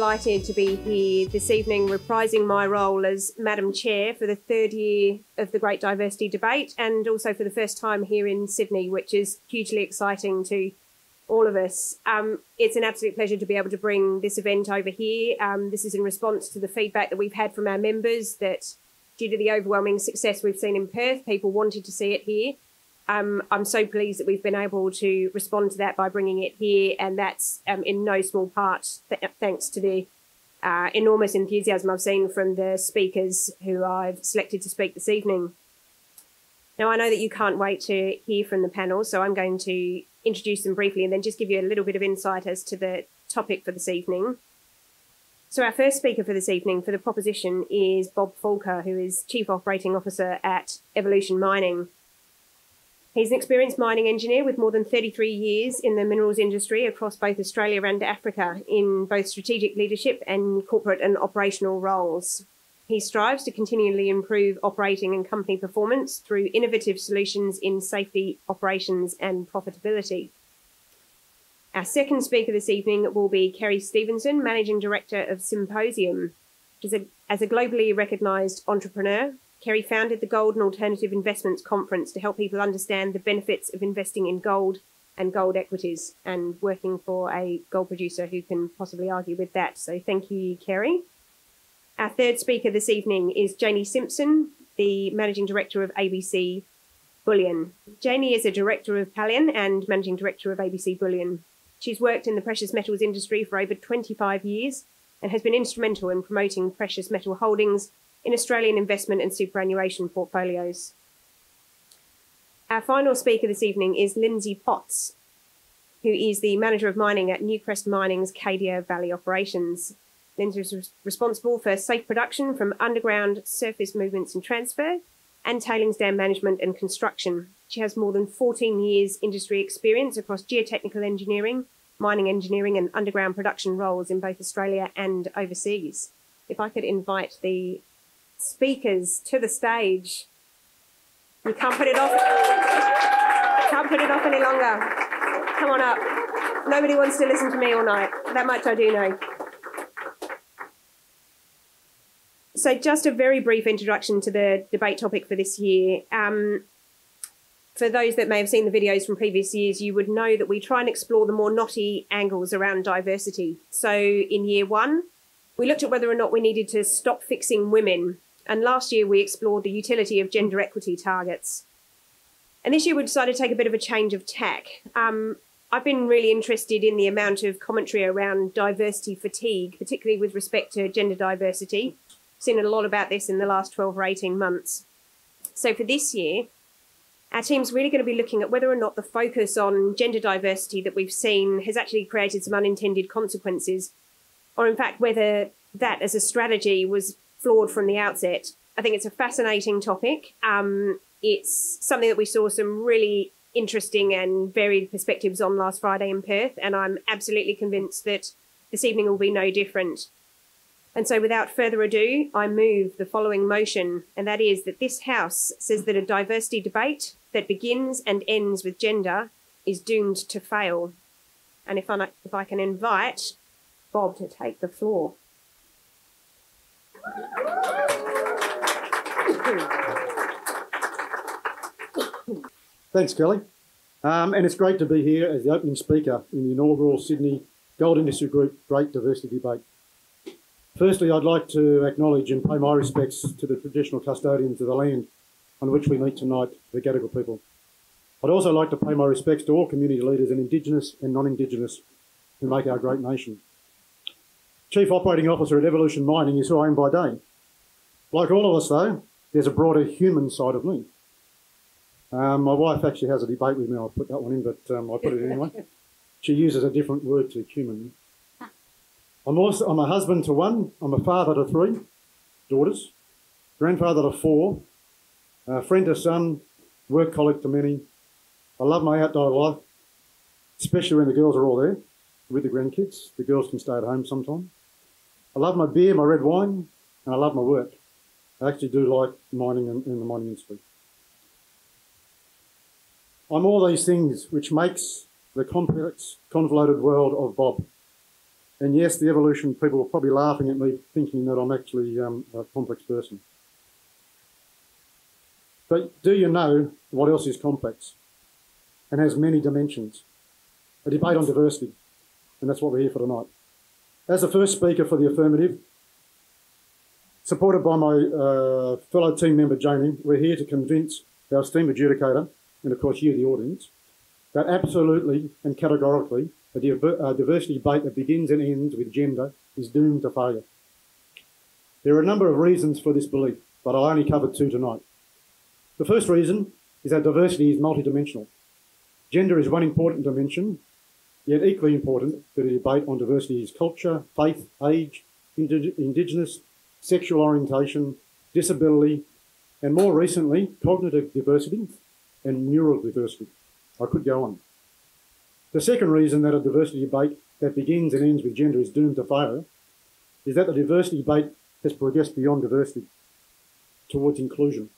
delighted to be here this evening reprising my role as Madam Chair for the third year of the Great Diversity Debate, and also for the first time here in Sydney, which is hugely exciting to all of us. It's an absolute pleasure to be able to bring this event over here. This is in response to the feedback that we've had from our members that due to the overwhelming success we've seen in Perth, people wanted to see it here. I'm so pleased that we've been able to respond to that by bringing it here, and that's in no small part thanks to the enormous enthusiasm I've seen from the speakers who I've selected to speak this evening. Now, I know that you can't wait to hear from the panel, so I'm going to introduce them briefly and then just give you a little bit of insight as to the topic for this evening. So our first speaker for this evening for the proposition is Bob Fulker, who is Chief Operating Officer at Evolution Mining. He's an experienced mining engineer with more than 33 years in the minerals industry across both Australia and Africa in both strategic leadership and corporate and operational roles. He strives to continually improve operating and company performance through innovative solutions in safety, operations and profitability. Our second speaker this evening will be Kerry Stevenson, Managing Director of Symposium. As a globally recognised entrepreneur, Kerry founded the Gold and Alternative Investments Conference to help people understand the benefits of investing in gold and gold equities, and working for a gold producer who can possibly argue with that. So thank you, Kerry. Our third speaker this evening is Janie Simpson, the Managing Director of ABC Bullion. Janie is a Director of Pallion and Managing Director of ABC Bullion. She's worked in the precious metals industry for over 25 years and has been instrumental in promoting precious metal holdings in Australian investment and superannuation portfolios. Our final speaker this evening is Lindsay Potts, who is the Manager of Mining at Newcrest Mining's Cadia Valley operations. Lindsay is responsible for safe production from underground surface movements and transfer, and tailings dam management and construction. She has more than 14 years industry experience across geotechnical engineering, mining engineering and underground production roles in both Australia and overseas. If I could invite the speakers to the stage. You can't put it off. Can't put it off any longer. Come on up. Nobody wants to listen to me all night. That much I do know. So just a very brief introduction to the debate topic for this year. For those that may have seen the videos from previous years, you would know that we try and explore the more knotty angles around diversity. So in year one, we looked at whether or not we needed to stop fixing women. And last year, we explored the utility of gender equity targets. And this year, we decided to take a bit of a change of tack. I've been really interested in the amount of commentary around diversity fatigue, particularly with respect to gender diversity. I've seen a lot about this in the last 12 or 18 months. So for this year, our team's really going to be looking at whether or not the focus on gender diversity that we've seen has actually created some unintended consequences, or in fact, whether that as a strategy was flawed from the outset. I think it's a fascinating topic. It's something that we saw some really interesting and varied perspectives on last Friday in Perth, and I'm absolutely convinced that this evening will be no different. And so without further ado, I move the following motion, and that is that this House says that a diversity debate that begins and ends with gender is doomed to fail. And if I can invite Bob to take the floor. Thanks, Kelly. And it's great to be here as the opening speaker in the inaugural Sydney Gold Industry Group Great Diversity Debate. Firstly, I'd like to acknowledge and pay my respects to the traditional custodians of the land on which we meet tonight, the Gadigal people. I'd also like to pay my respects to all community leaders and Indigenous and non-Indigenous who make our great nation. Chief Operating Officer at Evolution Mining is who I am by day. Like all of us, though, there's a broader human side of me. My wife actually has a debate with me. I'll put that one in, but I put it anyway. She uses a different word to human. I'm a husband to one. I'm a father to 3 daughters, grandfather to 4, friend to some, work colleague to many. I love my outdoor life, especially when the girls are all there with the grandkids. The girls can stay at home sometime. I love my beer, my red wine, and I love my work. I actually do like mining and the mining industry. I'm all these things which makes the complex, convoluted world of Bob And yes, the evolution people are probably laughing at me thinking that I'm actually a complex person. But do you know what else is complex and has many dimensions? A debate on diversity, and that's what we're here for tonight. As the first speaker for the affirmative, supported by my fellow team member Jamie, we're here to convince our esteemed adjudicator, and of course you, the audience, that absolutely and categorically a diversity debate that begins and ends with gender is doomed to failure. There are a number of reasons for this belief, but I'll only cover two tonight. The first reason is that diversity is multidimensional. Gender is one important dimension, yet equally important to the debate on diversity is culture, faith, age, Indigenous, sexual orientation, disability, and more recently, cognitive diversity and neural diversity. I could go on. The second reason that a diversity debate that begins and ends with gender is doomed to failure is that the diversity debate has progressed beyond diversity towards inclusion.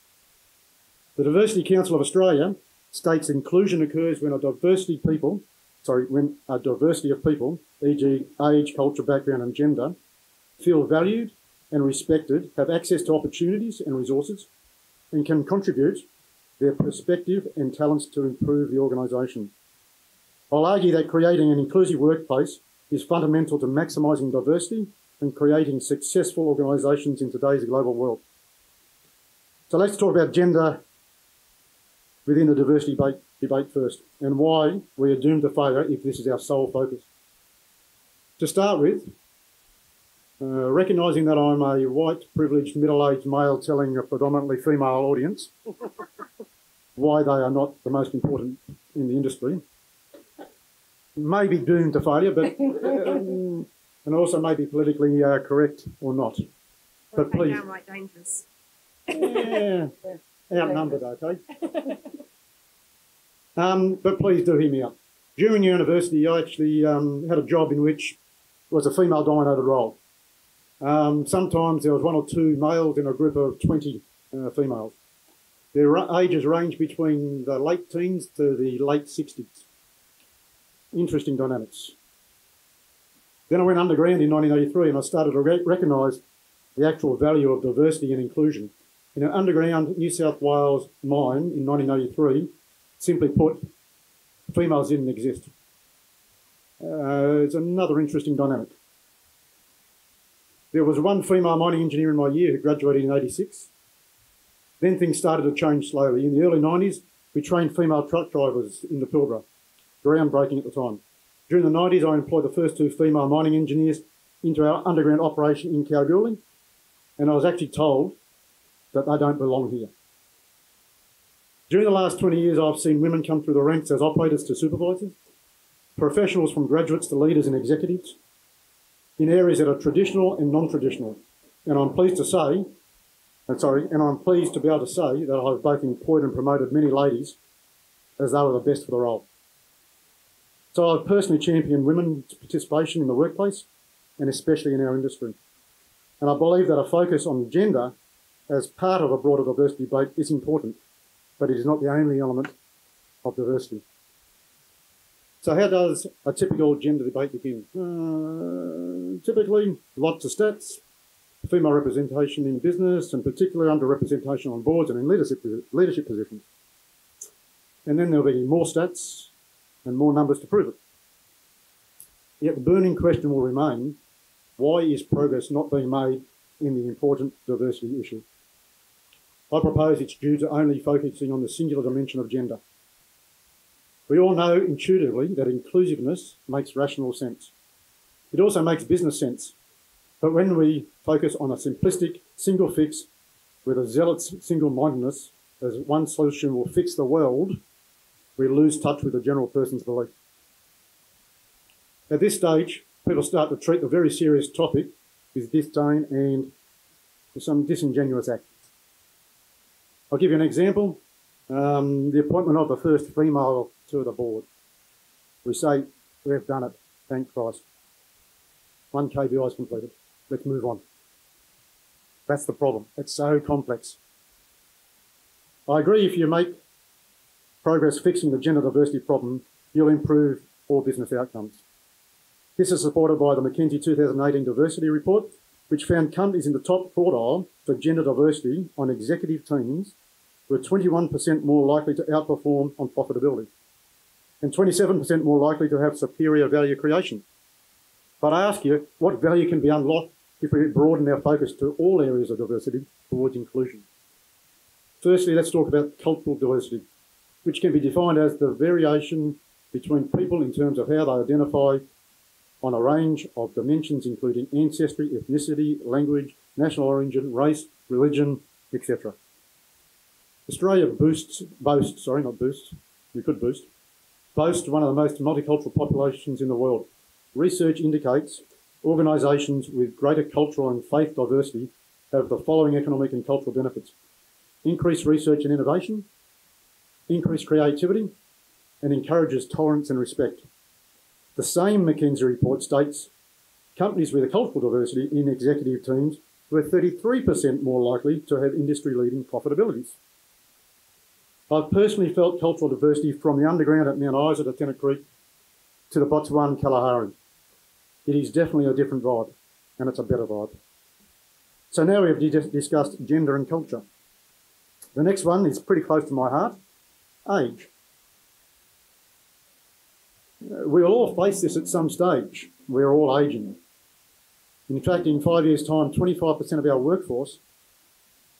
The Diversity Council of Australia states inclusion occurs when a diversity of people, e.g. age, culture, background and gender, feel valued and respected, have access to opportunities and resources, and can contribute their perspective and talents to improve the organisation. I'll argue that creating an inclusive workplace is fundamental to maximising diversity and creating successful organisations in today's global world. So let's talk about gender within the diversity debate first, and why we are doomed to failure if this is our sole focus. To start with, recognising that I'm a white, privileged, middle-aged male telling a predominantly female audience why they are not the most important in the industry, may be doomed to failure, but and also may be politically correct or not. But please, downright dangerous. Yeah, outnumbered, okay. But please do hear me out. During university, I actually had a job in which it was a female-dominated role. Sometimes there was one or two males in a group of 20 females. Their ages range between the late teens to the late 60s. Interesting dynamics. Then I went underground in 1983 and I started to recognise the actual value of diversity and inclusion. In an underground New South Wales mine in 1983, simply put, females didn't exist. It's another interesting dynamic. There was one female mining engineer in my year who graduated in 86. Then things started to change slowly. In the early 90s, we trained female truck drivers in the Pilbara, groundbreaking at the time. During the 90s, I employed the first two female mining engineers into our underground operation in Kalgoorlie, and I was actually told that they don't belong here. During the last 20 years, I've seen women come through the ranks as operators to supervisors, professionals from graduates to leaders and executives, in areas that are traditional and non-traditional. And I'm pleased to be able to say that I've both employed and promoted many ladies as they were the best for the role. So I've personally championed women's participation in the workplace and especially in our industry. And I believe that a focus on gender as part of a broader diversity debate is important, but it is not the only element of diversity. So how does a typical gender debate begin? Typically, lots of stats, female representation in business, and particularly underrepresentation on boards and in leadership positions. And then there'll be more stats and more numbers to prove it. Yet the burning question will remain, why is progress not being made in the important diversity issue? I propose it's due to only focusing on the singular dimension of gender. We all know intuitively that inclusiveness makes rational sense. It also makes business sense. But when we focus on a simplistic single fix with a zealot's single-mindedness as one solution will fix the world, we lose touch with the general person's belief. At this stage, people start to treat the very serious topic with disdain and some disingenuous acts. I'll give you an example. The appointment of the first female to the board. We say, we've done it, thank Christ. 1 KBI is completed. Let's move on. That's the problem. It's so complex. I agree if you make progress fixing the gender diversity problem, you'll improve all business outcomes. This is supported by the McKinsey 2018 Diversity Report, which found companies in the top quartile for gender diversity on executive teams were 21% more likely to outperform on profitability and 27% more likely to have superior value creation. But I ask you, what value can be unlocked if we broaden our focus to all areas of diversity towards inclusion? Firstly, let's talk about cultural diversity, which can be defined as the variation between people in terms of how they identify on a range of dimensions, including ancestry, ethnicity, language, national origin, race, religion, etc. Australia boasts one of the most multicultural populations in the world. Research indicates organisations with greater cultural and faith diversity have the following economic and cultural benefits: increased research and innovation, increased creativity, and encourages tolerance and respect. The same McKinsey report states companies with a cultural diversity in executive teams were 33% more likely to have industry-leading profitabilities. I've personally felt cultural diversity from the underground at Mount Isa to Tennant Creek to the Botswana Kalahari. It is definitely a different vibe, and it's a better vibe. So now we have discussed gender and culture. The next one is pretty close to my heart: age. We will all face this at some stage. We're all ageing. In fact, in 5 years' time, 25% of our workforce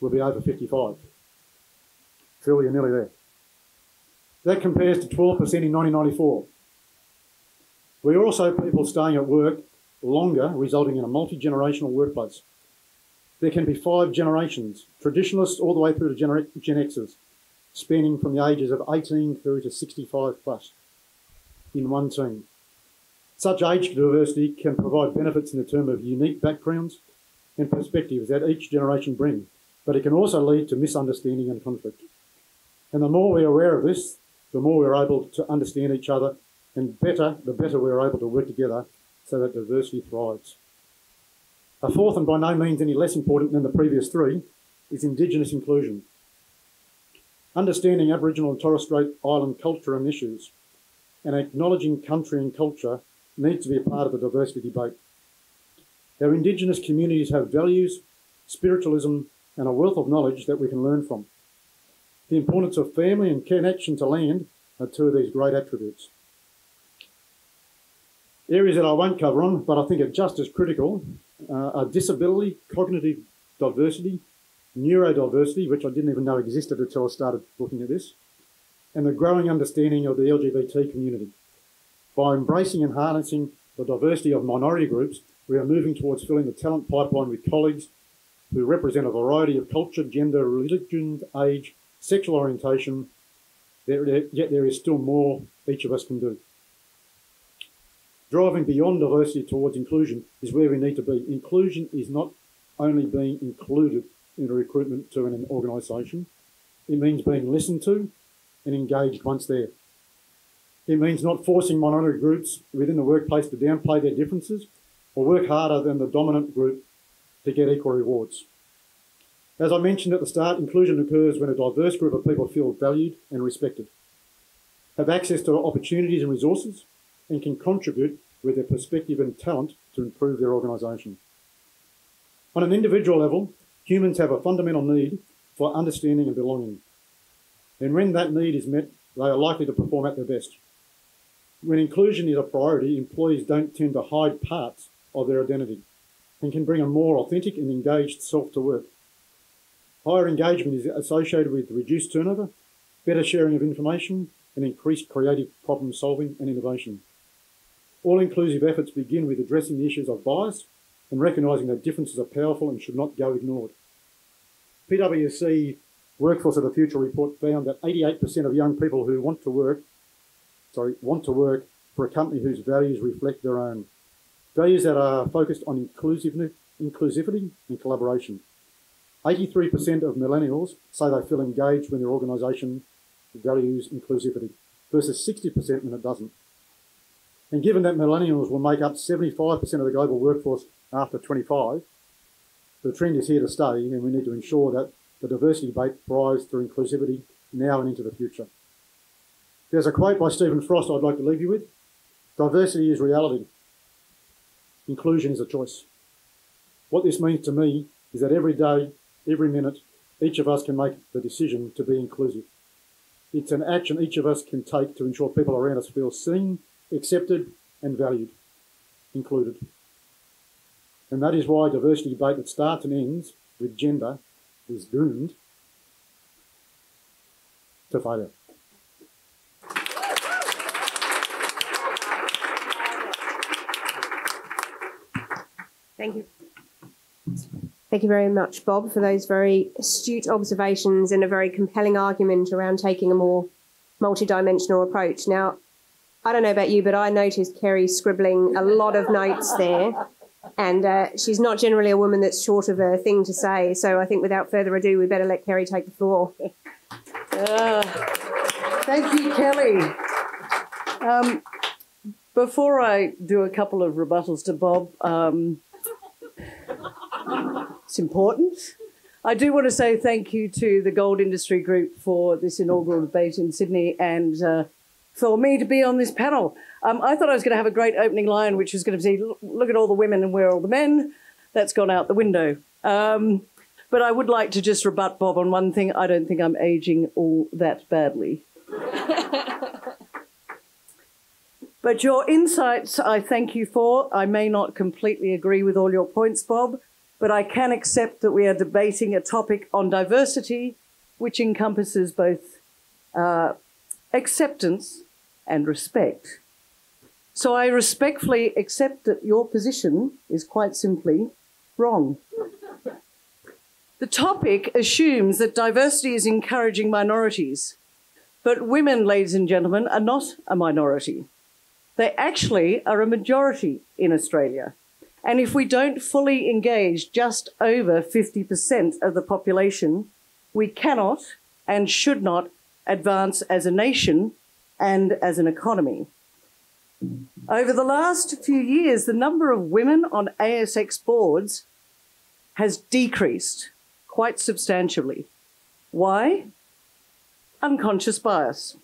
will be over 55. Phil, you're nearly there. That compares to 12% in 1994. We are also people staying at work longer, resulting in a multi-generational workplace. There can be 5 generations, traditionalists all the way through to Gen Xers, spanning from the ages of 18 through to 65 plus in one team. Such age diversity can provide benefits in the term of unique backgrounds and perspectives that each generation brings, but it can also lead to misunderstanding and conflict. And the more we're aware of this, the more we're able to understand each other, and the better we're able to work together so that diversity thrives. A fourth, and by no means any less important than the previous 3, is Indigenous inclusion. Understanding Aboriginal and Torres Strait Island culture and issues, and acknowledging country and culture needs to be a part of the diversity debate. Our Indigenous communities have values, spiritualism, and a wealth of knowledge that we can learn from. The importance of family and connection to land are 2 of these great attributes. Areas that I won't cover on, but I think are just as critical, are disability, cognitive diversity, neurodiversity, which I didn't even know existed until I started looking at this, and the growing understanding of the LGBT community. By embracing and harnessing the diversity of minority groups, we are moving towards filling the talent pipeline with colleagues who represent a variety of culture, gender, religion, age, sexual orientation, yet there is still more each of us can do. Driving beyond diversity towards inclusion is where we need to be. Inclusion is not only being included in a recruitment to an organisation, it means being listened to and engaged once there. It means not forcing minority groups within the workplace to downplay their differences or work harder than the dominant group to get equal rewards. As I mentioned at the start, inclusion occurs when a diverse group of people feel valued and respected, have access to opportunities and resources, and can contribute with their perspective and talent to improve their organisation. On an individual level, humans have a fundamental need for understanding and belonging. And when that need is met, they are likely to perform at their best. When inclusion is a priority, employees don't tend to hide parts of their identity and can bring a more authentic and engaged self to work. Higher engagement is associated with reduced turnover, better sharing of information, and increased creative problem solving and innovation. All-inclusive efforts begin with addressing the issues of bias and recognising that differences are powerful and should not go ignored. PwC Workforce of the Future report found that 88% of young people who want to work for a company whose values reflect their own. Values that are focused on inclusivity and collaboration. 83% of millennials say they feel engaged when their organisation values inclusivity, versus 60% when it doesn't. And given that millennials will make up 75% of the global workforce after 25, the trend is here to stay, and we need to ensure that the diversity debate thrives through inclusivity now and into the future. There's a quote by Stephen Frost I'd like to leave you with. Diversity is reality. inclusion is a choice. What this means to me is that every day, every minute, each of us can make the decision to be inclusive. It's an action each of us can take to ensure people around us feel seen, accepted and valued, included. And that is why diversity debate that starts and ends with gender is doomed to failure. Thank you. Thank you very much, Bob, for those very astute observations and a very compelling argument around taking a more multidimensional approach. Now, I don't know about you, but I noticed Kerry scribbling a lot of notes there, and she's not generally a woman that's short of a thing to say, so I think without further ado, we better let Kerry take the floor. Thank you, Kelly. Before I do a couple of rebuttals to Bob, it's important. I do want to say thank you to the Gold Industry Group for this inaugural debate in Sydney and for me to be on this panel. I thought I was going to have a great opening line, which was going to be, look at all the women and where are all the men. That's gone out the window. But I would like to just rebut Bob on one thing. I don't think I'm aging all that badly. But your insights, I thank you for. I may not completely agree with all your points, Bob, but I can accept that we are debating a topic on diversity, which encompasses both acceptance and respect. So I respectfully accept that your position is quite simply wrong. The topic assumes that diversity is encouraging minorities, but women, ladies and gentlemen, are not a minority. They actually are a majority in Australia. And if we don't fully engage just over 50% of the population, we cannot and should not advance as a nation and as an economy. Over the last few years, the number of women on ASX boards has decreased quite substantially. Why? Unconscious bias.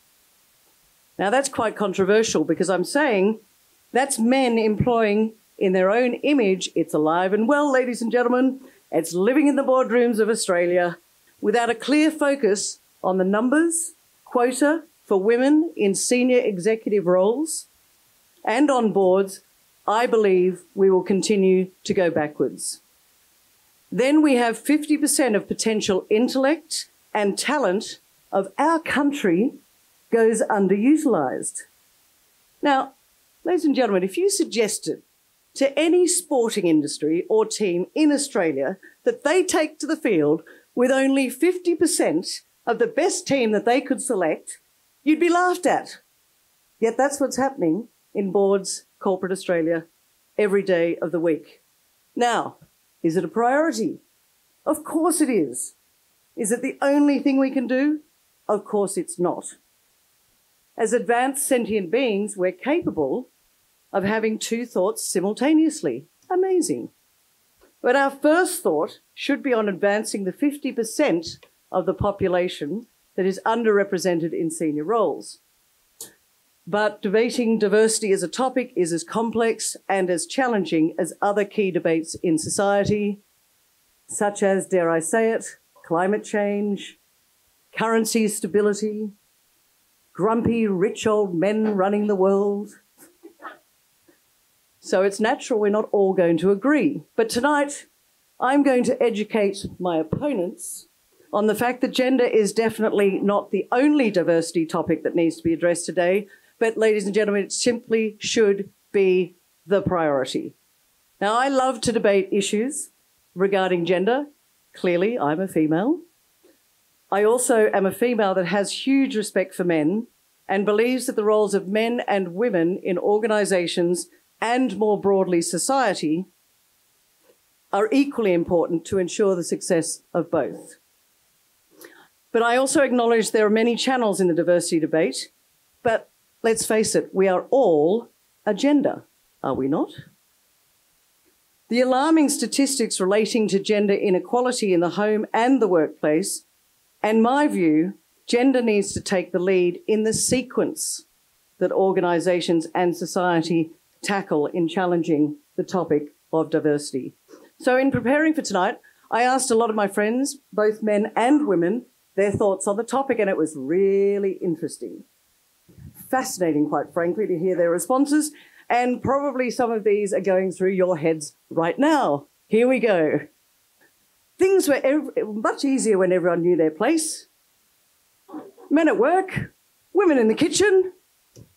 Now, that's quite controversial because I'm saying that's men employing in their own image. It's alive and well, ladies and gentlemen. It's living in the boardrooms of Australia without a clear focus on the numbers, quota for women in senior executive roles and on boards. I believe we will continue to go backwards. Then we have 50% of potential intellect and talent of our country goes underutilised. Now, ladies and gentlemen, if you suggested to any sporting industry or team in Australia that they take to the field with only 50% of the best team that they could select, you'd be laughed at. Yet that's what's happening in boards, corporate Australia, every day of the week. Now, is it a priority? Of course it is. Is it the only thing we can do? Of course it's not. As advanced sentient beings, we're capable of having two thoughts simultaneously. Amazing. But our first thought should be on advancing the 50% of the population that is underrepresented in senior roles. But debating diversity as a topic is as complex and as challenging as other key debates in society, such as, dare I say it, climate change, currency stability, grumpy, rich old men running the world. So it's natural we're not all going to agree. But tonight, I'm going to educate my opponents on the fact that gender is definitely not the only diversity topic that needs to be addressed today, but ladies and gentlemen, it simply should be the priority. Now, I love to debate issues regarding gender. Clearly, I'm a female. I also am a female that has huge respect for men and believes that the roles of men and women in organisations and more broadly society are equally important to ensure the success of both. But I also acknowledge there are many channels in the diversity debate, but let's face it, we are all a gender, are we not? The alarming statistics relating to gender inequality in the home and the workplace, and my view, gender needs to take the lead in the sequence that organisations and society tackle in challenging the topic of diversity. So in preparing for tonight, I asked a lot of my friends, both men and women, their thoughts on the topic, and it was really interesting. Fascinating, quite frankly, to hear their responses, and probably some of these are going through your heads right now. Here we go. Things were much easier when everyone knew their place. Men at work, women in the kitchen.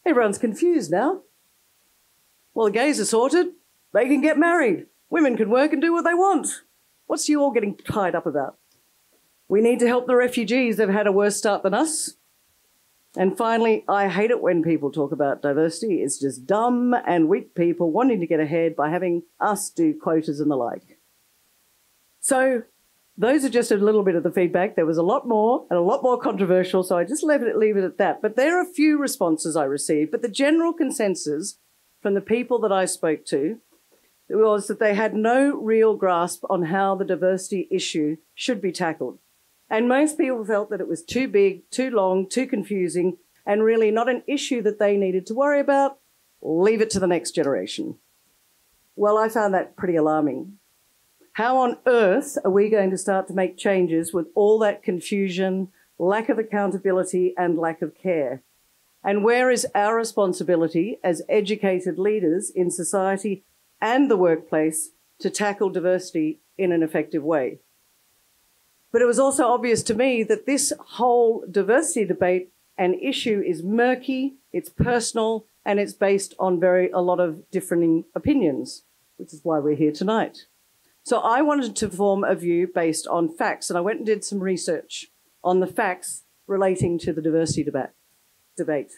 Everyone's confused now. Well, the gays are sorted. They can get married. Women can work and do what they want. What's you all getting tied up about? We need to help the refugees. They've had a worse start than us. And finally, I hate it when people talk about diversity. It's just dumb and weak people wanting to get ahead by having us do quotas and the like. So those are just a little bit of the feedback. There was a lot more and a lot more controversial, so I just leave it at that. But there are a few responses I received. But the general consensus from the people that I spoke to was that they had no real grasp on how the diversity issue should be tackled. And most people felt that it was too big, too long, too confusing, and really not an issue that they needed to worry about. Leave it to the next generation. Well, I found that pretty alarming. How on earth are we going to start to make changes with all that confusion, lack of accountability, and lack of care? And where is our responsibility as educated leaders in society and the workplace to tackle diversity in an effective way? But it was also obvious to me that this whole diversity debate and issue is murky, it's personal, and it's based on a lot of differing opinions, which is why we're here tonight. So I wanted to form a view based on facts, and I went and did some research on the facts relating to the diversity debate.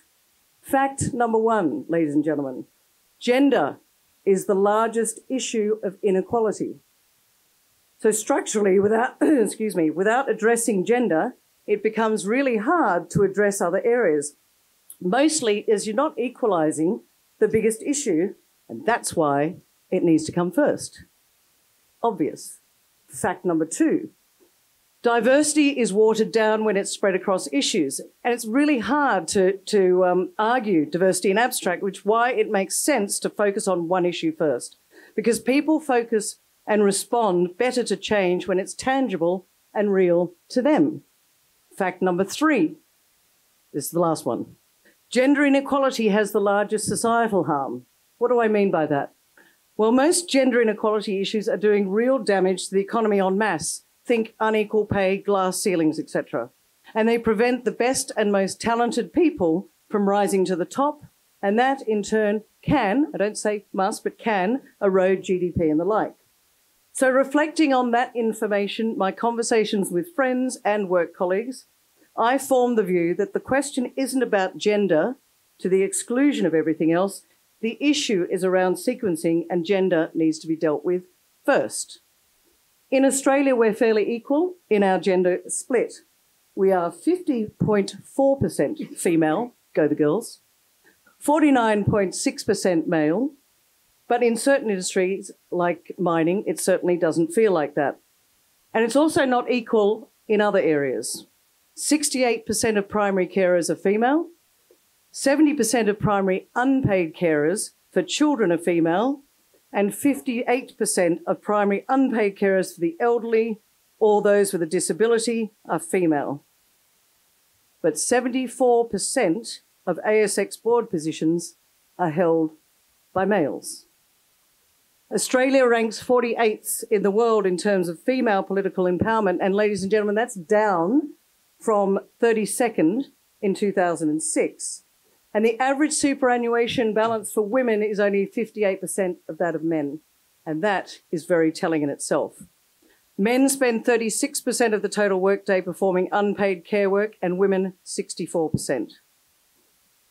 Fact number one, ladies and gentlemen, gender is the largest issue of inequality. So structurally, without addressing gender, it becomes really hard to address other areas. Mostly as you're not equalising the biggest issue, and that's why it needs to come first. Obvious. Fact number two, diversity is watered down when it's spread across issues, and it's really hard to argue diversity in abstract, which is why it makes sense to focus on one issue first, because people focus and respond better to change when it's tangible and real to them. Fact number three, this is the last one. Gender inequality has the largest societal harm. What do I mean by that? Well, most gender inequality issues are doing real damage to the economy en masse. Think unequal pay, glass ceilings, etc. And they prevent the best and most talented people from rising to the top, and that in turn can, I don't say must, but can erode GDP and the like. So reflecting on that information, my conversations with friends and work colleagues, I formed the view that the question isn't about gender to the exclusion of everything else. The issue is around sequencing, and gender needs to be dealt with first. In Australia, we're fairly equal in our gender split. We are 50.4% female, go the girls, 49.6% male, but in certain industries, like mining, it certainly doesn't feel like that. And it's also not equal in other areas. 68% of primary carers are female, 70% of primary unpaid carers for children are female, and 58% of primary unpaid carers for the elderly or those with a disability are female. But 74% of ASX board positions are held by males. Australia ranks 48th in the world in terms of female political empowerment, and ladies and gentlemen, that's down from 32nd in 2006. And the average superannuation balance for women is only 58% of that of men, and that is very telling in itself. Men spend 36% of the total workday performing unpaid care work, and women 64%.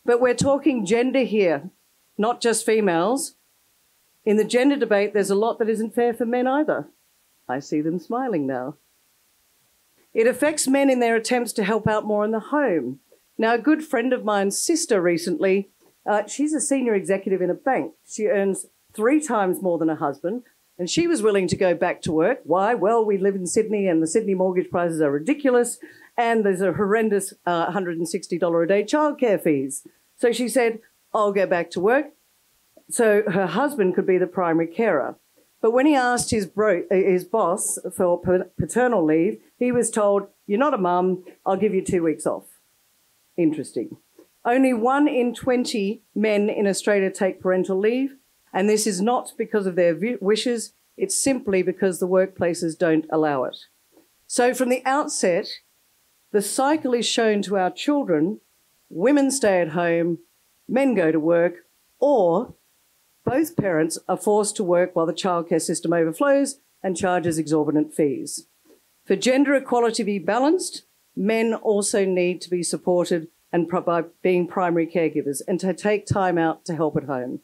But we're talking gender here, not just females. In the gender debate, there's a lot that isn't fair for men either. I see them smiling now. It affects men in their attempts to help out more in the home. Now, a good friend of mine's sister recently, she's a senior executive in a bank. She earns 3 times more than her husband, and she was willing to go back to work. Why? Well, we live in Sydney, and the Sydney mortgage prices are ridiculous, and there's a horrendous $160 a day childcare fees. So she said, I'll go back to work. so her husband could be the primary carer. But when he asked his boss for paternal leave, he was told, "You're not a mum, I'll give you 2 weeks off." Interesting. Only 1 in 20 men in Australia take parental leave, and this is not because of their wishes, it's simply because the workplaces don't allow it. So from the outset, the cycle is shown to our children: women stay at home, men go to work, or both parents are forced to work while the childcare system overflows and charges exorbitant fees. For gender equality to be balanced, men also need to be supported and by being primary caregivers and to take time out to help at home.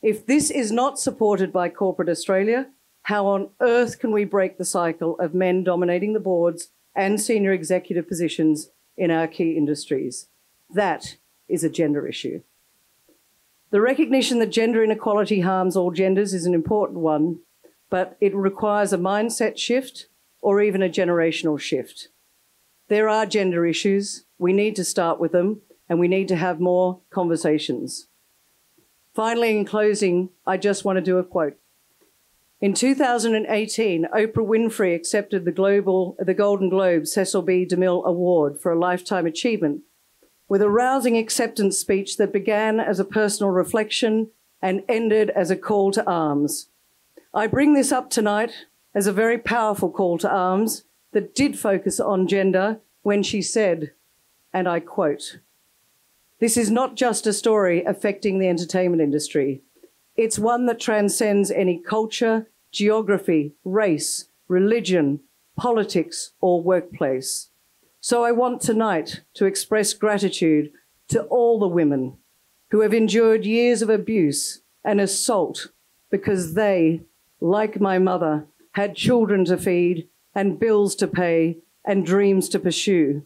If this is not supported by corporate Australia, how on earth can we break the cycle of men dominating the boards and senior executive positions in our key industries? That is a gender issue. The recognition that gender inequality harms all genders is an important one, but it requires a mindset shift or even a generational shift. There are gender issues. We need to start with them, and we need to have more conversations. Finally, in closing, I just want to do a quote. In 2018, Oprah Winfrey accepted the Golden Globe Cecil B. DeMille Award for a Lifetime Achievement with a rousing acceptance speech that began as a personal reflection and ended as a call to arms. I bring this up tonight as a very powerful call to arms that did focus on gender when she said, and I quote, "This is not just a story affecting the entertainment industry. It's one that transcends any culture, geography, race, religion, politics, or workplace. So I want tonight to express gratitude to all the women who have endured years of abuse and assault because they, like my mother, had children to feed and bills to pay and dreams to pursue.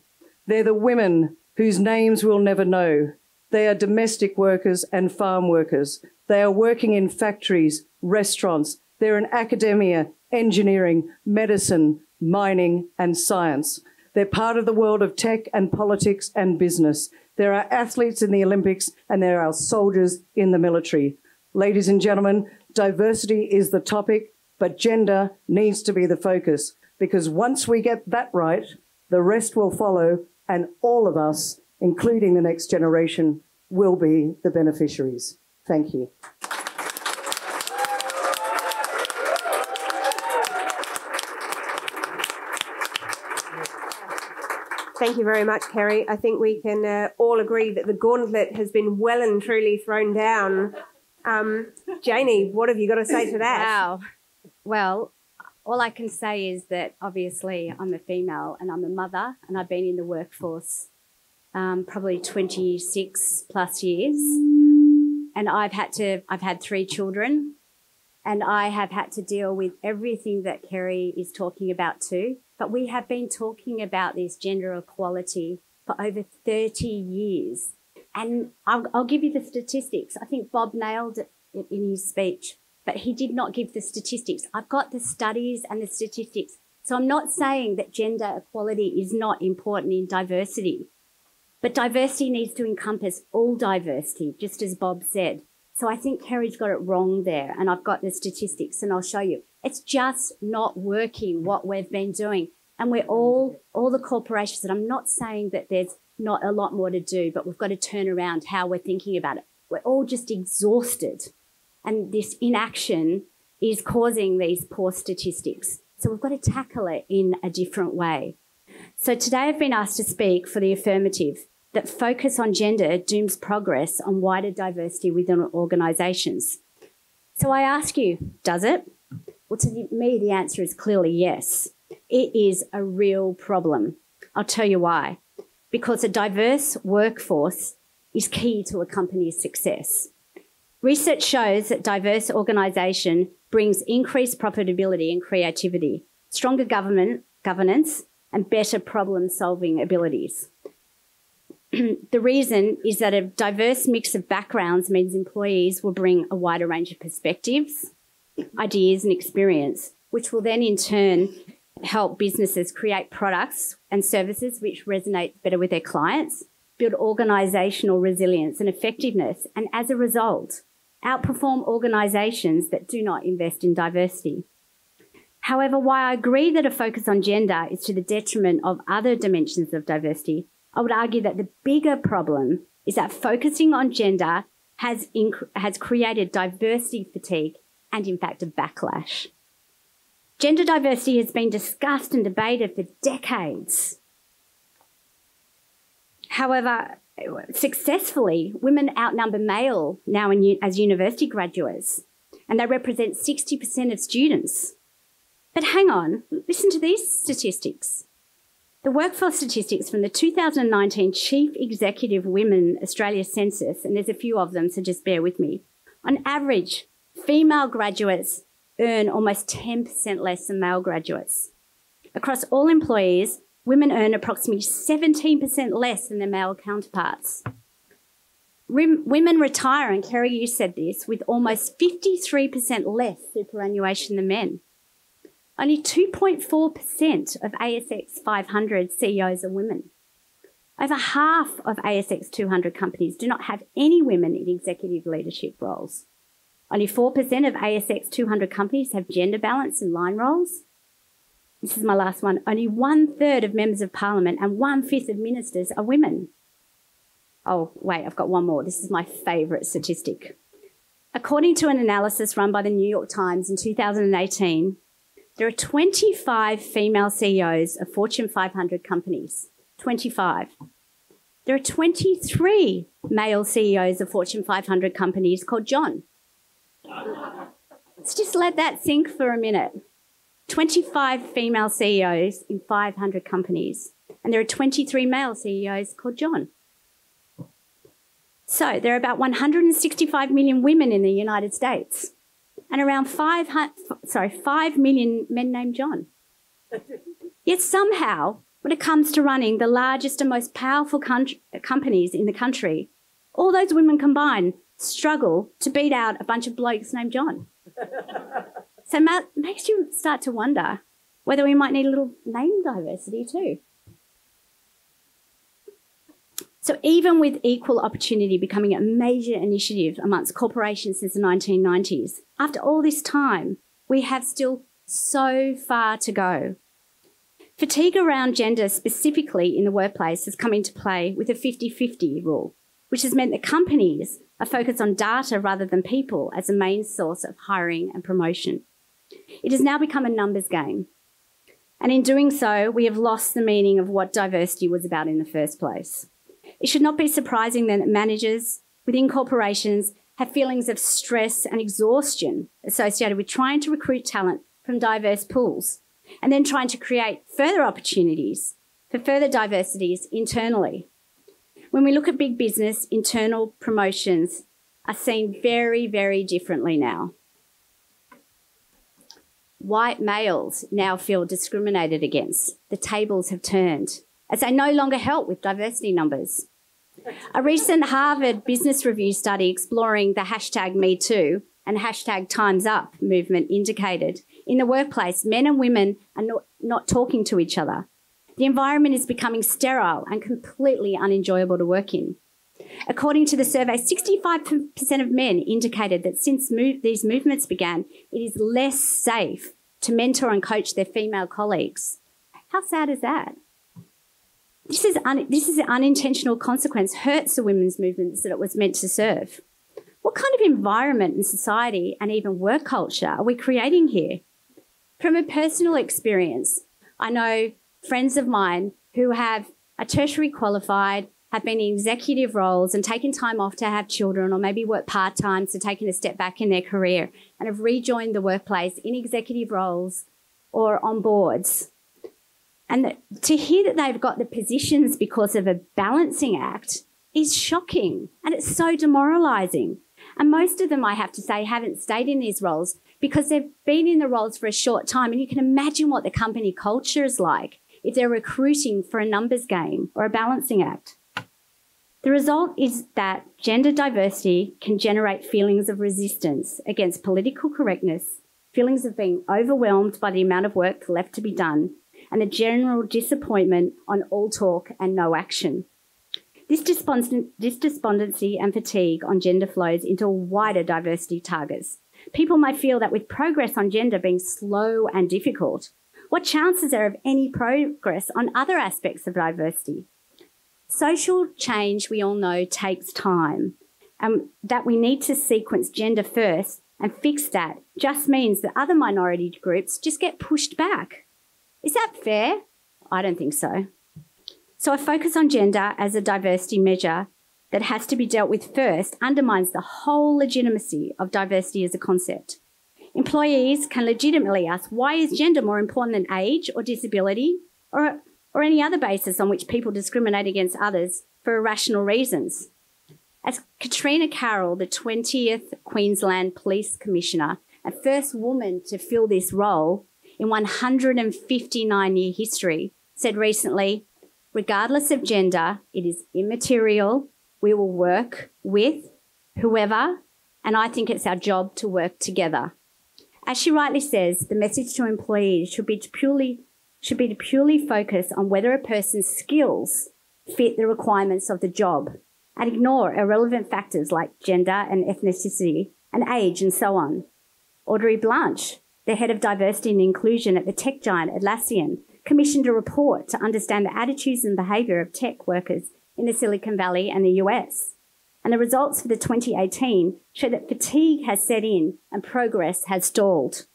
They're the women whose names we'll never know. They are domestic workers and farm workers. They are working in factories, restaurants. They're in academia, engineering, medicine, mining, and science. They're part of the world of tech and politics and business. There are athletes in the Olympics and there are soldiers in the military. Ladies and gentlemen, diversity is the topic, but gender needs to be the focus, because once we get that right, the rest will follow, and all of us, including the next generation, will be the beneficiaries. Thank you. Thank you very much, Kerry. I think we can all agree that the gauntlet has been well and truly thrown down. Janie, what have you got to say to that? Wow. Well, all I can say is that obviously I'm a female and I'm a mother, and I've been in the workforce probably 26 plus years. And I've had 3 children, and I have had to deal with everything that Kerry is talking about too. But we have been talking about this gender equality for over 30 years. And I'll give you the statistics. I think Bob nailed it in his speech, but he did not give the statistics. I've got the studies and the statistics. So I'm not saying that gender equality is not important in diversity, but diversity needs to encompass all diversity, just as Bob said. So I think Kerry's got it wrong there, and I've got the statistics and I'll show you. It's just not working what we've been doing. And we're all the corporations, and I'm not saying that there's not a lot more to do, but we've got to turn around how we're thinking about it. We're all just exhausted, and this inaction is causing these poor statistics. So we've got to tackle it in a different way. So today I've been asked to speak for the affirmative, that focus on gender dooms progress on wider diversity within organisations. So I ask you, does it? Well, to me, the answer is clearly yes. It is a real problem. I'll tell you why. Because a diverse workforce is key to a company's success. Research shows that diverse organisation brings increased profitability and creativity, stronger governance, and better problem-solving abilities. The reason is that a diverse mix of backgrounds means employees will bring a wider range of perspectives, ideas and experience, which will then in turn help businesses create products and services which resonate better with their clients, build organisational resilience and effectiveness, and as a result, outperform organisations that do not invest in diversity. However, while I agree that a focus on gender is to the detriment of other dimensions of diversity, I would argue that the bigger problem is that focusing on gender has created diversity fatigue and, in fact, a backlash. Gender diversity has been discussed and debated for decades. However, successfully, women outnumber male now as university graduates, and they represent 60% of students. But hang on, listen to these statistics. The workforce statistics from the 2019 Chief Executive Women Australia Census, and there's a few of them, so just bear with me. On average, female graduates earn almost 10% less than male graduates. Across all employees, women earn approximately 17% less than their male counterparts. Women retire, and Kerry, you said this, with almost 53% less superannuation than men. Only 2.4% of ASX 500 CEOs are women. Over half of ASX 200 companies do not have any women in executive leadership roles. Only 4% of ASX 200 companies have gender balance in line roles. This is my last one. Only 1/3 of members of parliament and 1/5 of ministers are women. Oh, wait, I've got one more. This is my favourite statistic. According to an analysis run by the New York Times in 2018, there are 25 female CEOs of Fortune 500 companies. 25. There are 23 male CEOs of Fortune 500 companies called John. Let's just let that sink for a minute. 25 female CEOs in 500 companies, and there are 23 male CEOs called John. So there are about 165 million women in the United States, and around 5 million men named John. Yet somehow, when it comes to running the largest and most powerful companies in the country, all those women combined struggle to beat out a bunch of blokes named John. So it makes you start to wonder whether we might need a little name diversity too. So even with equal opportunity becoming a major initiative amongst corporations since the 1990s, after all this time, we have still so far to go. Fatigue around gender, specifically in the workplace, has come into play with a 50-50 rule, which has meant that companies are focused on data rather than people as a main source of hiring and promotion. It has now become a numbers game. And in doing so, we have lost the meaning of what diversity was about in the first place. It should not be surprising then that managers within corporations have feelings of stress and exhaustion associated with trying to recruit talent from diverse pools and then trying to create further opportunities for further diversities internally. When we look at big business, internal promotions are seen very, very differently now. White males now feel discriminated against. The tables have turned as they no longer help with diversity numbers. A recent Harvard Business Review study exploring the hashtag #MeToo and hashtag Time's Up movement indicated in the workplace, men and women are not talking to each other. The environment is becoming sterile and completely unenjoyable to work in. According to the survey, 65% of men indicated that since these movements began, it is less safe to mentor and coach their female colleagues. How sad is that? This is an unintentional consequence, hurts the women's movements that it was meant to serve. What kind of environment and society and even work culture are we creating here? From a personal experience, I know friends of mine who are tertiary qualified, have been in executive roles and taken time off to have children or maybe work part-time, so taken a step back in their career and have rejoined the workplace in executive roles or on boards. And to hear that they've got the positions because of a balancing act is shocking, and it's so demoralising. And most of them, I have to say, haven't stayed in these roles because they've been in the roles for a short time, and you can imagine what the company culture is like if they're recruiting for a numbers game or a balancing act. The result is that gender diversity can generate feelings of resistance against political correctness, feelings of being overwhelmed by the amount of work left to be done, and a general disappointment on all talk and no action. This despondency and fatigue on gender flows into wider diversity targets. People may feel that with progress on gender being slow and difficult, what chances are of any progress on other aspects of diversity? Social change, we all know, takes time, and that we need to sequence gender first and fix that just means that other minority groups just get pushed back. Is that fair? I don't think so. So a focus on gender as a diversity measure that has to be dealt with first undermines the whole legitimacy of diversity as a concept. Employees can legitimately ask, why is gender more important than age or disability or any other basis on which people discriminate against others for irrational reasons? As Katrina Carroll, the 20th Queensland Police Commissioner and first woman to fill this role in 159-year history, said recently, regardless of gender, it is immaterial. We will work with whoever, and I think it's our job to work together. As she rightly says, the message to employees should be to purely focus on whether a person's skills fit the requirements of the job and ignore irrelevant factors like gender and ethnicity and age and so on. Audrey Blanche, the head of diversity and inclusion at the tech giant Atlassian, commissioned a report to understand the attitudes and behaviour of tech workers in the Silicon Valley and the US. And the results for the 2018 show that fatigue has set in and progress has stalled.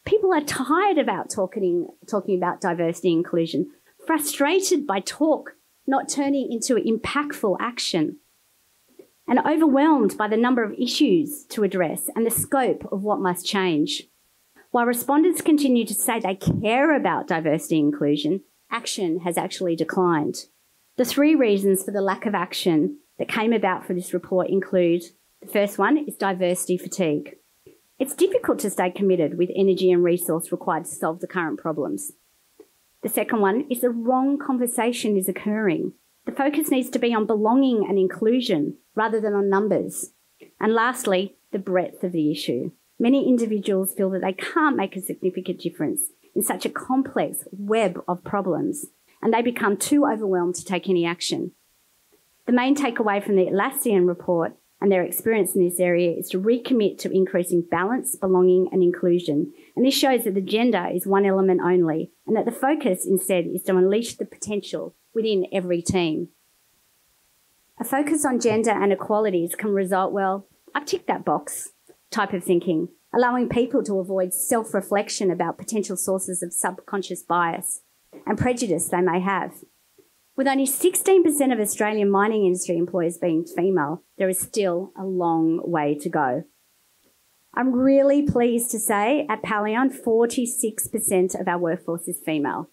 People are tired about talking about diversity and inclusion, frustrated by talk not turning into impactful action, and overwhelmed by the number of issues to address and the scope of what must change. While respondents continue to say they care about diversity and inclusion, action has actually declined. The 3 reasons for the lack of action that came about for this report include, the first one is diversity fatigue. It's difficult to stay committed with energy and resource required to solve the current problems. The second one is the wrong conversation is occurring. The focus needs to be on belonging and inclusion rather than on numbers. And lastly, the breadth of the issue. Many individuals feel that they can't make a significant difference in such a complex web of problems, and they become too overwhelmed to take any action. The main takeaway from the Atlassian report and their experience in this area is to recommit to increasing balance, belonging and inclusion. And this shows that the gender is one element only, and that the focus instead is to unleash the potential within every team. A focus on gender and equalities can result, well, I've ticked that box type of thinking, allowing people to avoid self-reflection about potential sources of subconscious bias and prejudice they may have. With only 16% of Australian mining industry employees being female, there is still a long way to go. I'm really pleased to say at Pallion, 46% of our workforce is female.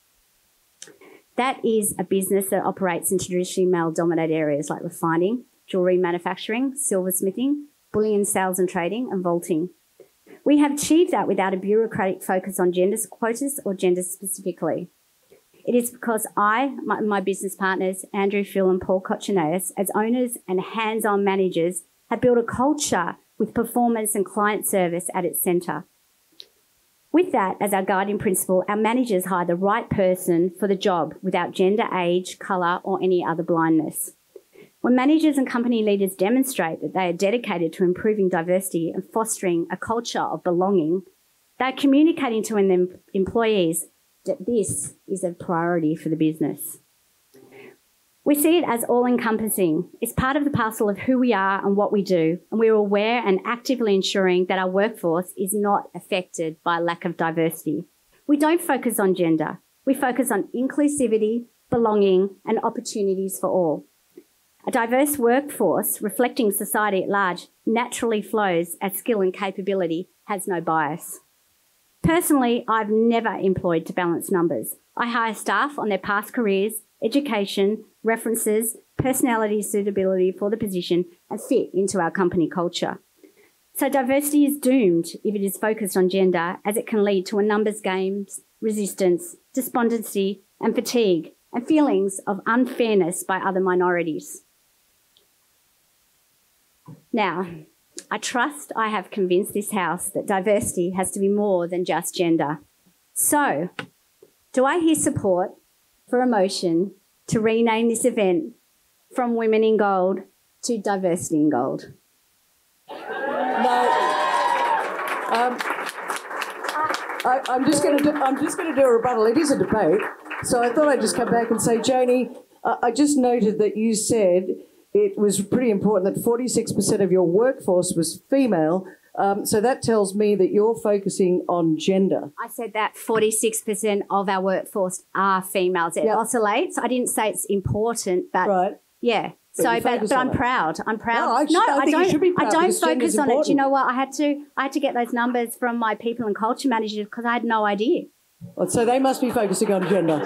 That is a business that operates in traditionally male-dominated areas like refining, jewellery manufacturing, silversmithing, bullion sales and trading, and vaulting. We have achieved that without a bureaucratic focus on gender quotas or gender specifically. It is because my business partners, Andrew, Phil and Paul Kochenaeus, as owners and hands-on managers, have built a culture with performance and client service at its centre. With that as our guiding principle, our managers hire the right person for the job without gender, age, colour or any other blindness. When managers and company leaders demonstrate that they are dedicated to improving diversity and fostering a culture of belonging, they are communicating to their employees that this is a priority for the business. We see it as all-encompassing. It's part of the parcel of who we are and what we do, and we are aware and actively ensuring that our workforce is not affected by a lack of diversity. We don't focus on gender. We focus on inclusivity, belonging, and opportunities for all. A diverse workforce reflecting society at large naturally flows as skill and capability has no bias. Personally, I've never employed to balance numbers. I hire staff on their past careers, education, references, personality suitability for the position, and fit into our company culture. So diversity is doomed if it is focused on gender, as it can lead to a numbers game, resistance, despondency, and fatigue, and feelings of unfairness by other minorities. Now, I trust I have convinced this House that diversity has to be more than just gender. So, do I hear support for a motion to rename this event from Women in Gold to Diversity in Gold? No. I'm just going to do a rebuttal. It is a debate, so I thought I'd just come back and say, Janie, I just noted that you said it was pretty important that 46% of your workforce was female. So that tells me that you're focusing on gender. I said that 46% of our workforce are females. It oscillates. I didn't say it's important, but right. Yeah. But I'm proud. I'm proud. No, I think you should be proud. I don't because focus on important. it. Do you know what? I had to get those numbers from my people and culture manager because I had no idea. Well, so they must be focusing on gender.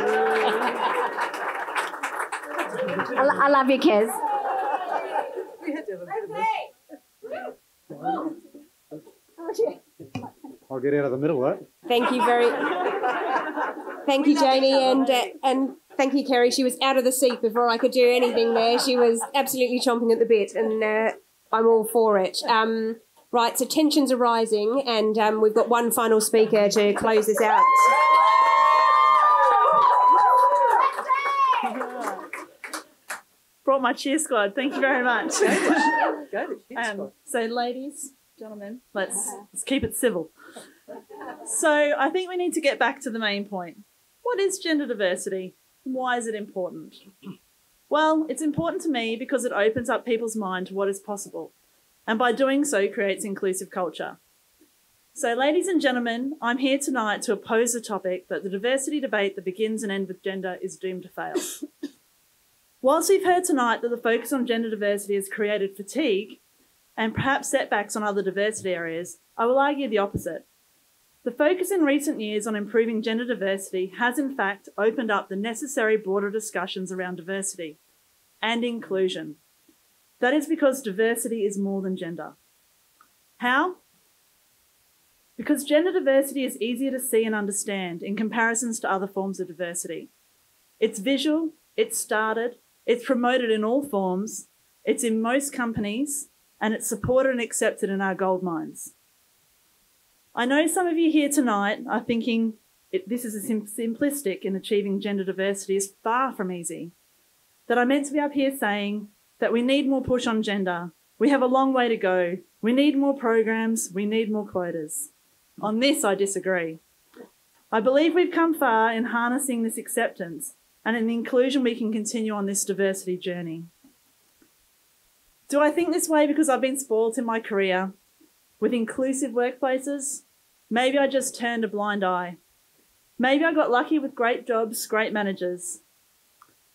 I love you, Kez. I'll get out of the middle, right? Thank you Janie, and thank you, Kerry. She was out of the seat before I could do anything there. She was absolutely chomping at the bit, and I'm all for it. Right, so tensions are rising, and we've got one final speaker to close this out. Brought my cheer squad. Thank you very much. Go to cheer squad. So, ladies, gentlemen, let's keep it civil. So, I think we need to get back to the main point. What is gender diversity? Why is it important? Well, it's important to me because it opens up people's mind to what is possible, and by doing so creates inclusive culture. So, ladies and gentlemen, I'm here tonight to oppose the topic that the diversity debate that begins and ends with gender is doomed to fail. Whilst we've heard tonight that the focus on gender diversity has created fatigue and perhaps setbacks on other diversity areas, I will argue the opposite. The focus in recent years on improving gender diversity has in fact opened up the necessary broader discussions around diversity and inclusion. That is because diversity is more than gender. How? Because gender diversity is easier to see and understand in comparisons to other forms of diversity. It's visual, it's started, it's promoted in all forms, it's in most companies, and it's supported and accepted in our gold mines. I know some of you here tonight are thinking this is simplistic in achieving gender diversity is far from easy. That I'm meant to be up here saying that we need more push on gender. We have a long way to go. We need more programs. We need more quotas. On this, I disagree. I believe we've come far in harnessing this acceptance, and in inclusion we can continue on this diversity journey. Do I think this way because I've been spoilt in my career with inclusive workplaces? Maybe I just turned a blind eye. Maybe I got lucky with great jobs, great managers.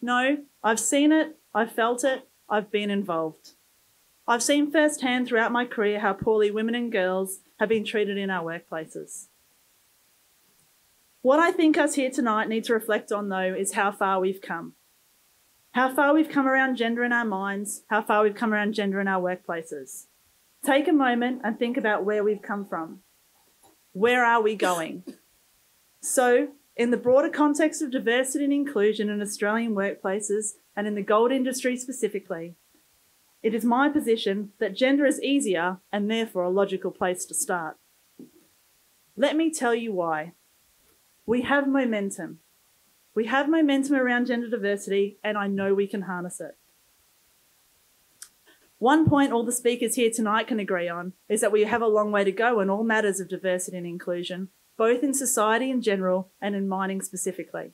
No, I've seen it, I've felt it, I've been involved. I've seen firsthand throughout my career how poorly women and girls have been treated in our workplaces. What I think us here tonight need to reflect on, though, is how far we've come. How far we've come around gender in our minds, how far we've come around gender in our workplaces. Take a moment and think about where we've come from. Where are we going? So, in the broader context of diversity and inclusion in Australian workplaces and in the gold industry specifically, it is my position that gender is easier and therefore a logical place to start. Let me tell you why. We have momentum. We have momentum around gender diversity, and I know we can harness it. One point all the speakers here tonight can agree on is that we have a long way to go in all matters of diversity and inclusion, both in society in general and in mining specifically.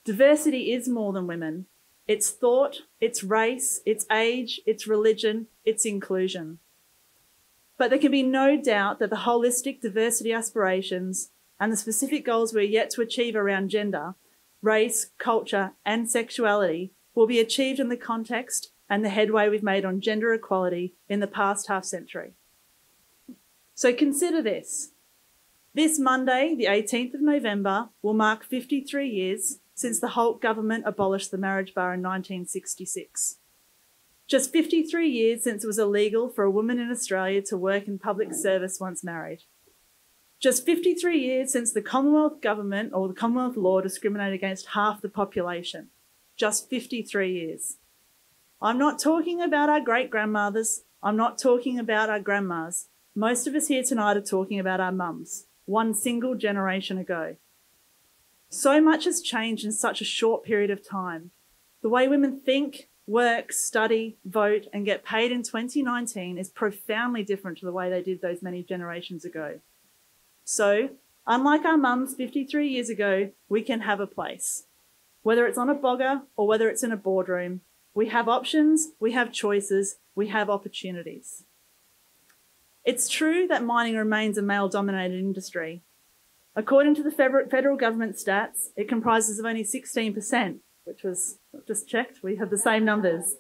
Diversity is more than women. It's thought, it's race, it's age, it's religion, it's inclusion. But there can be no doubt that the holistic diversity aspirations and the specific goals we're yet to achieve around gender, race, culture, and sexuality will be achieved in the context and the headway we've made on gender equality in the past half century. So consider this. This Monday, the 18th of November, will mark 53 years since the Holt government abolished the marriage bar in 1966. Just 53 years since it was illegal for a woman in Australia to work in public service once married. Just 53 years since the Commonwealth government or the Commonwealth law discriminated against half the population. Just 53 years. I'm not talking about our great-grandmothers. I'm not talking about our grandmas. Most of us here tonight are talking about our mums, one single generation ago. So much has changed in such a short period of time. The way women think, work, study, vote, and get paid in 2019 is profoundly different to the way they did those many generations ago. So, unlike our mums 53 years ago, we can have a place. Whether it's on a bogger or whether it's in a boardroom, we have options, we have choices, we have opportunities. It's true that mining remains a male-dominated industry. According to the federal government stats, it comprises of only 16%, which was just checked, we have the same numbers,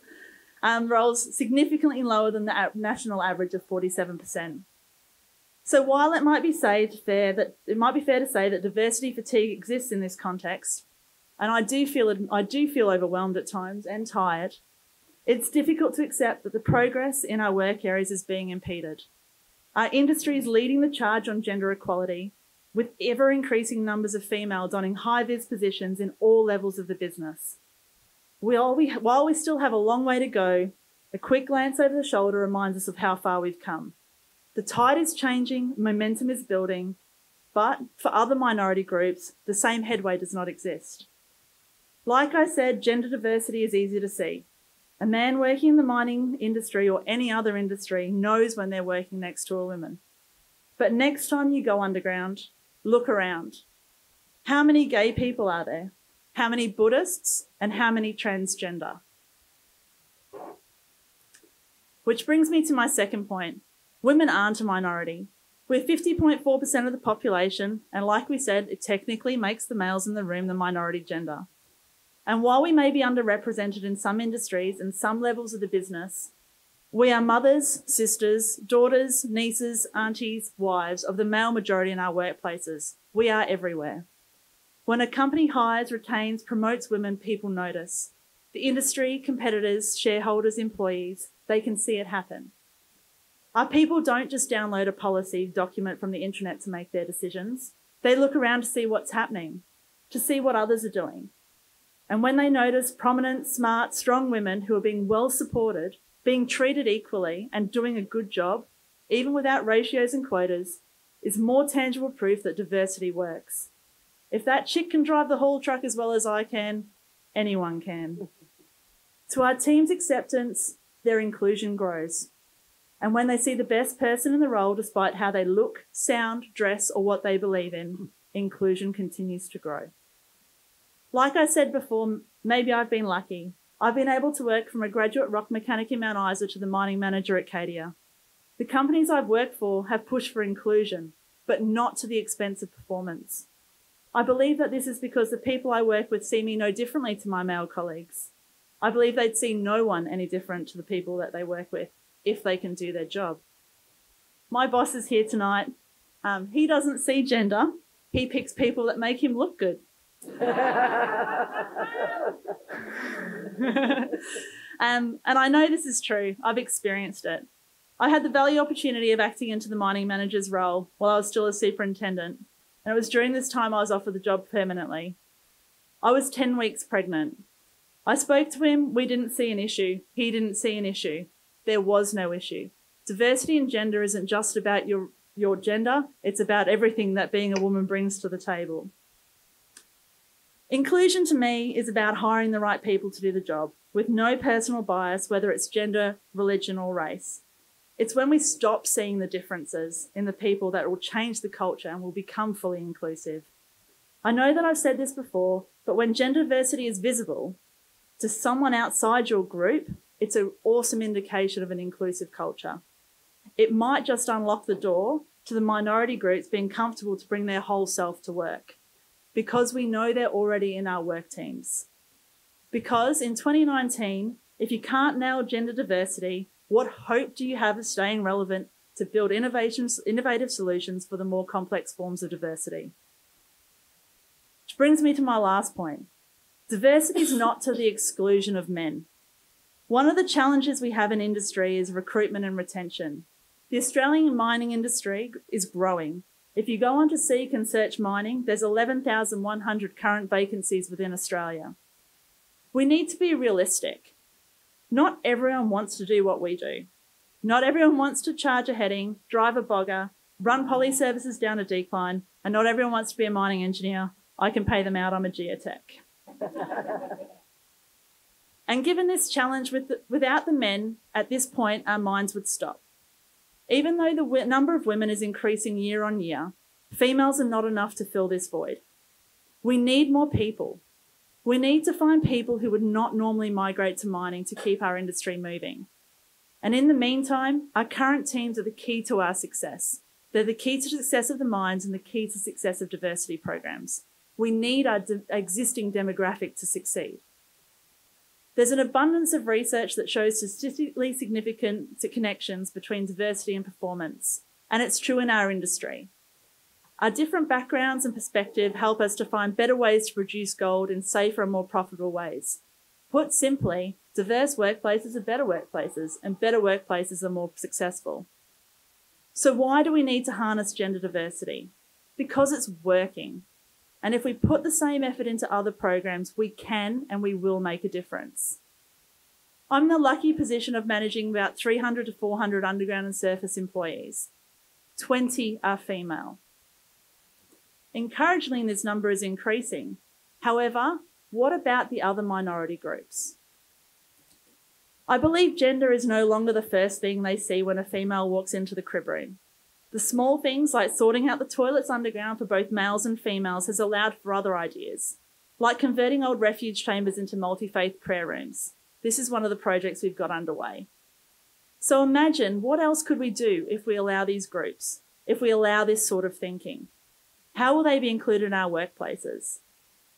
roles significantly lower than the national average of 47%. So while it might be fair to say that diversity fatigue exists in this context, and I do feel overwhelmed at times and tired, it's difficult to accept that the progress in our work areas is being impeded. Our industry is leading the charge on gender equality, with ever-increasing numbers of female donning high-vis positions in all levels of the business. While we still have a long way to go, a quick glance over the shoulder reminds us of how far we've come. The tide is changing, momentum is building, but for other minority groups, the same headway does not exist. Like I said, gender diversity is easy to see. A man working in the mining industry or any other industry knows when they're working next to a woman. But next time you go underground, look around. How many gay people are there? How many Buddhists? And how many transgender? Which brings me to my second point. Women aren't a minority. We're 50.4% of the population, and like we said, it technically makes the males in the room the minority gender. And while we may be underrepresented in some industries and some levels of the business, we are mothers, sisters, daughters, nieces, aunties, wives of the male majority in our workplaces. We are everywhere. When a company hires, retains, promotes women, people notice. The industry, competitors, shareholders, employees, they can see it happen. Our people don't just download a policy document from the internet to make their decisions. They look around to see what's happening, to see what others are doing. And when they notice prominent, smart, strong women who are being well supported, being treated equally and doing a good job, even without ratios and quotas, is more tangible proof that diversity works. If that chick can drive the haul truck as well as I can, anyone can. To our team's acceptance, their inclusion grows. And when they see the best person in the role, despite how they look, sound, dress, or what they believe in, inclusion continues to grow. Like I said before, maybe I've been lucky. I've been able to work from a graduate rock mechanic in Mount Isa to the mining manager at Cadia. The companies I've worked for have pushed for inclusion, but not to the expense of performance. I believe that this is because the people I work with see me no differently to my male colleagues. I believe they'd see no one any different to the people that they work with if they can do their job. My boss is here tonight. He doesn't see gender. He picks people that make him look good. And I know this is true. I've experienced it. I had the valued opportunity of acting into the mining manager's role while I was still a superintendent, and it was during this time I was offered the job permanently. I was 10 weeks pregnant. I spoke to him. We didn't see an issue. He didn't see an issue. There was no issue. Diversity in gender isn't just about your gender. It's about everything that being a woman brings to the table. Inclusion to me is about hiring the right people to do the job with no personal bias, whether it's gender, religion, or race. It's when we stop seeing the differences in the people that will change the culture and will become fully inclusive. I know that I've said this before, but when gender diversity is visible to someone outside your group, it's an awesome indication of an inclusive culture. It might just unlock the door to the minority groups being comfortable to bring their whole self to work, because we know they're already in our work teams. Because in 2019, if you can't nail gender diversity, what hope do you have of staying relevant to build innovative solutions for the more complex forms of diversity? Which brings me to my last point. Diversity is not to the exclusion of men. One of the challenges we have in industry is recruitment and retention. The Australian mining industry is growing. If you go on to Seek and search mining, there's 11,100 current vacancies within Australia. We need to be realistic. Not everyone wants to do what we do. Not everyone wants to charge a heading, drive a bogger, run poly services down a decline, and not everyone wants to be a mining engineer. I can pay them out, I'm a geotech. And given this challenge without the men, at this point, our minds would stop. Even though the number of women is increasing year on year, females are not enough to fill this void. We need more people. We need to find people who would not normally migrate to mining to keep our industry moving. And in the meantime, our current teams are the key to our success. They're the key to success of the mines and the key to success of diversity programs. We need our existing demographic to succeed. There's an abundance of research that shows statistically significant connections between diversity and performance, and it's true in our industry. Our different backgrounds and perspective help us to find better ways to produce gold in safer and more profitable ways. Put simply, diverse workplaces are better workplaces, and better workplaces are more successful. So why do we need to harness gender diversity? Because it's working. And if we put the same effort into other programs, we can and we will make a difference. I'm in the lucky position of managing about 300 to 400 underground and surface employees. 20 are female. Encouragingly, this number is increasing. However, what about the other minority groups? I believe gender is no longer the first thing they see when a female walks into the crib room. The small things like sorting out the toilets underground for both males and females has allowed for other ideas, like converting old refuge chambers into multi-faith prayer rooms. This is one of the projects we've got underway. So imagine, what else could we do if we allow these groups, if we allow this sort of thinking? How will they be included in our workplaces?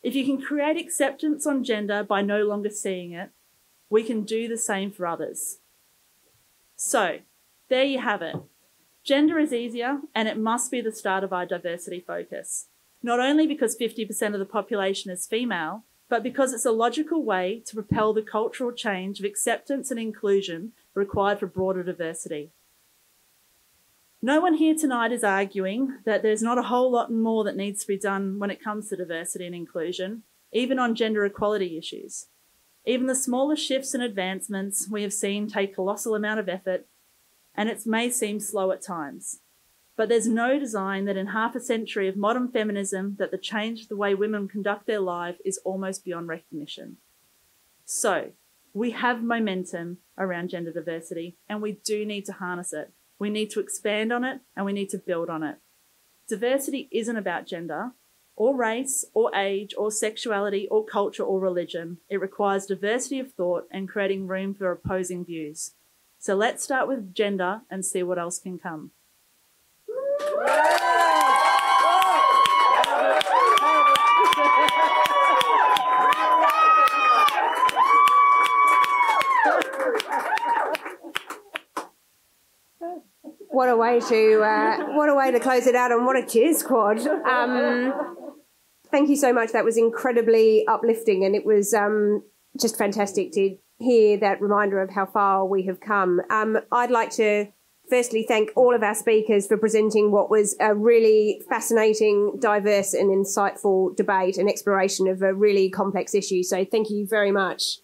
If you can create acceptance on gender by no longer seeing it, we can do the same for others. So, there you have it. Gender is easier, and it must be the start of our diversity focus. Not only because 50% of the population is female, but because it's a logical way to propel the cultural change of acceptance and inclusion required for broader diversity. No one here tonight is arguing that there's not a whole lot more that needs to be done when it comes to diversity and inclusion, even on gender equality issues. Even the smallest shifts and advancements we have seen take a colossal amount of effort, and it may seem slow at times. But there's no design that in half a century of modern feminism that the change the way women conduct their life is almost beyond recognition. So, we have momentum around gender diversity, and we do need to harness it. We need to expand on it, and we need to build on it. Diversity isn't about gender, or race, or age, or sexuality, or culture, or religion. It requires diversity of thought and creating room for opposing views. So let's start with gender and see what else can come. What a way to close it out, and what a cheer squad. Thank you so much. That was incredibly uplifting, and it was just fantastic to hear that reminder of how far we have come. I'd like to firstly thank all of our speakers for presenting what was a really fascinating, diverse and insightful debate and exploration of a really complex issue. So thank you very much.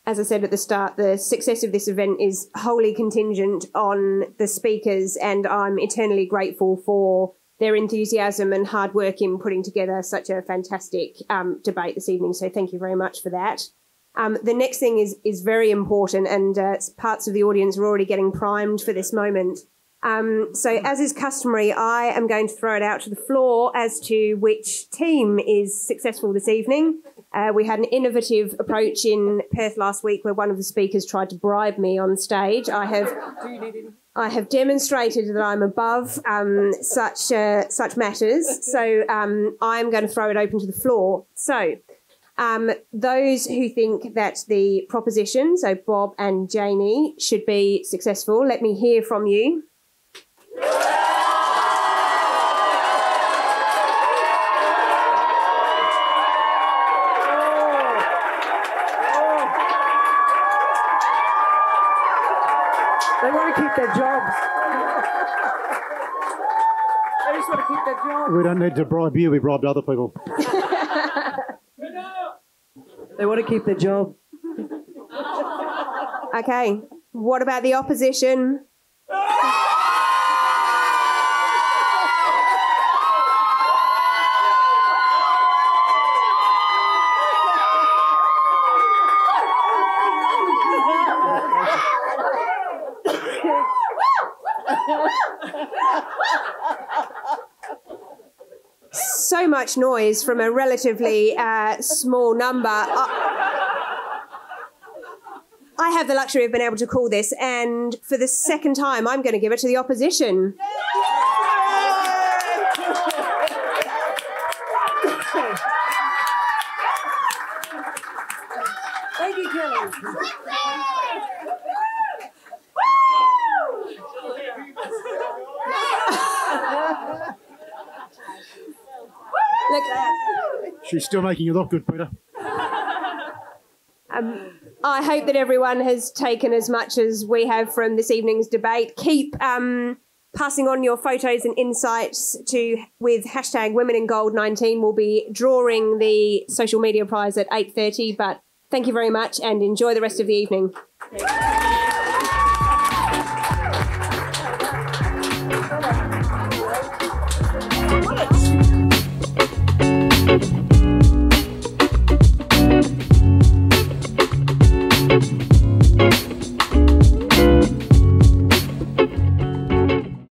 As I said at the start, the success of this event is wholly contingent on the speakers, and I'm eternally grateful for their enthusiasm and hard work in putting together such a fantastic debate this evening. So thank you very much for that. The next thing is very important, and parts of the audience are already getting primed for this moment. So as is customary, I am going to throw it out to the floor as to which team is successful this evening. We had an innovative approach in Perth last week where one of the speakers tried to bribe me on stage. I have demonstrated that I'm above such matters, so I'm going to throw it open to the floor. So those who think that the proposition, so Bob and Janie, should be successful, let me hear from you. They want to keep their jobs. They just want to keep their jobs. We don't need to bribe you, we bribed other people. They want to keep their job. Okay, what about the opposition? So much noise from a relatively small number. I have the luxury of being able to call this, and for the second time, I'm going to give it to the opposition. Thank you, Kelly. Look, She's still making you look good, Peter. I hope that everyone has taken as much as we have from this evening's debate. Keep passing on your photos and insights with hashtag Women in Gold 19. We'll be drawing the social media prize at 8:30. But thank you very much and enjoy the rest of the evening.